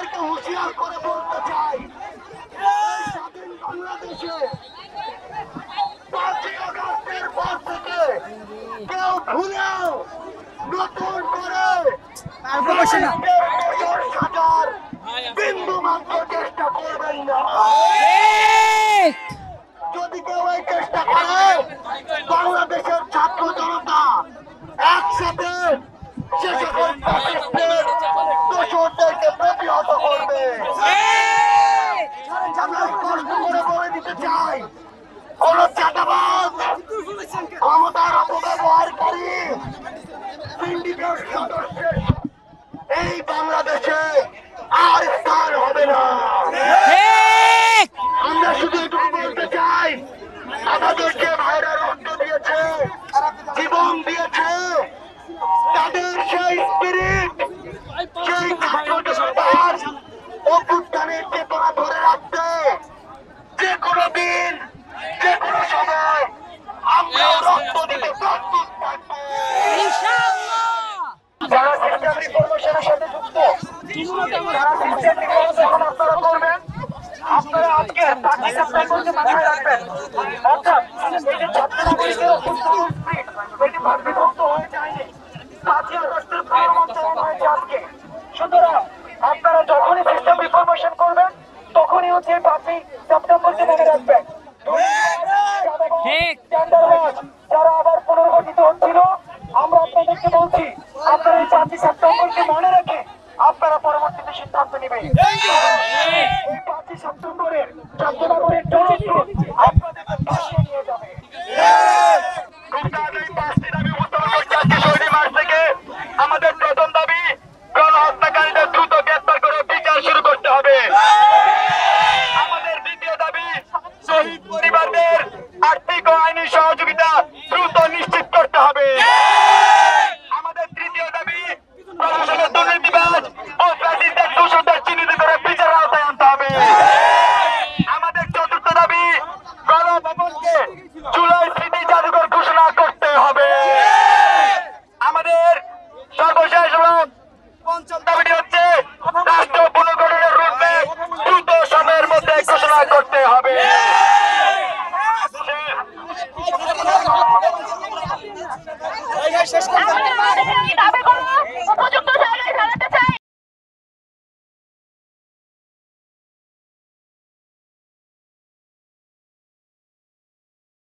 আপনাদেরকে হুঁশিয়ার করে বলতে চাই, স্বাধীন বাংলাদেশে 5ই আগস্টের পর থেকে কেউ ভুলেও নতুন করে সাজার বিন্দু মাত্র চেষ্টা করবেন না। যদি কেউ এই চেষ্টা করে, বাংলাদেশের ছাত্র জনতা একসাথে সে সকল ফ্যাসিস্টের দোষরদেরকে প্রতিহত করবে। আমরা স্পষ্ট করে বলে দিতে চাই, কোন চাঁদাবাজ, ক্ষমতার অপব্যবহারকারী, সিন্ডিকেট সদস্যের এই বাংলাদেশে আর স্থান হবে না। আমরা শুধু এটুকু বলতে চাই, আমাদের যে ভাইরা রক্ত দিয়েছে, জীবন দিয়েছে, তাদের সেই স্পিরিট, সেই ছাত্রদের অভ্যুত্থানের চেতনা ধরে রাখতে যে কোনো দিন, যে কোনো সময় আমরা রক্ত দিতে প্রস্তুত থাকবো। যারা সিস্টেম রিফরমেশনের সাথে যুক্ত, যারা সিস্টেম রিফরমেশন আপনারা করবেন, আপনারা আজকে বাকি সপ্তাহগুলোকে মাথায় রাখবেন। অর্থাৎ এই যে ছাত্রলীগের এটি ভাগ্যভক্ত হয়ে যায়নি, 5ই আগস্টের পুনর্মন্ত্রণ হয়েছে আজকে। সুতরাং আপনারা যখনই সিস্টেম রিফরমেশন করবেন, তখনই হচ্ছে 5ই সেপ্টেম্বরকে মনে রাখবেন। যারা আবার পুনর্গঠিত হচ্ছিল, আমরা আপনাদেরকে বলছি, আপনারা এই 5ই সেপ্টেম্বরকে মনে রেখে আপনারা পরবর্তীতে সিদ্ধান্ত নেবেন। এই 5ই সেপ্টেম্বরের ছাত্রনগরের আপনাদেরকে ভাসিয়ে নিয়ে যাবে। আমাদের প্রথম দাবি, গণহত্যাকারীদের দ্রুত গ্রেপ্তার করে বিচার শুরু করতে হবে। আমাদের দ্বিতীয় দাবি, শহীদ পরিবারদের আর্থিক ও আইনি সহযোগিতা দ্রুত নিশ্চিত করতে হবে। আমাদের তৃতীয় দাবি, প্রশাসনের দুর্নীতিবাজ ও ফ্যাসিস্টদের দোষরদের চিহ্নিত করে বিচারের আওতায় আনতে হবে। আমাদের চতুর্থ দাবি, গণভবনকে জুলাই স্মৃতি জাদুঘর ঘোষণা করতে হবে। আমাদের সর্বশেষ এবং পঞ্চম দাবিটি হচ্ছে, রাষ্ট্র পুনর্গঠনের রূপরেখ দ্রুত সময়ের মধ্যে ঘোষণা করতে হবে। দাবি করব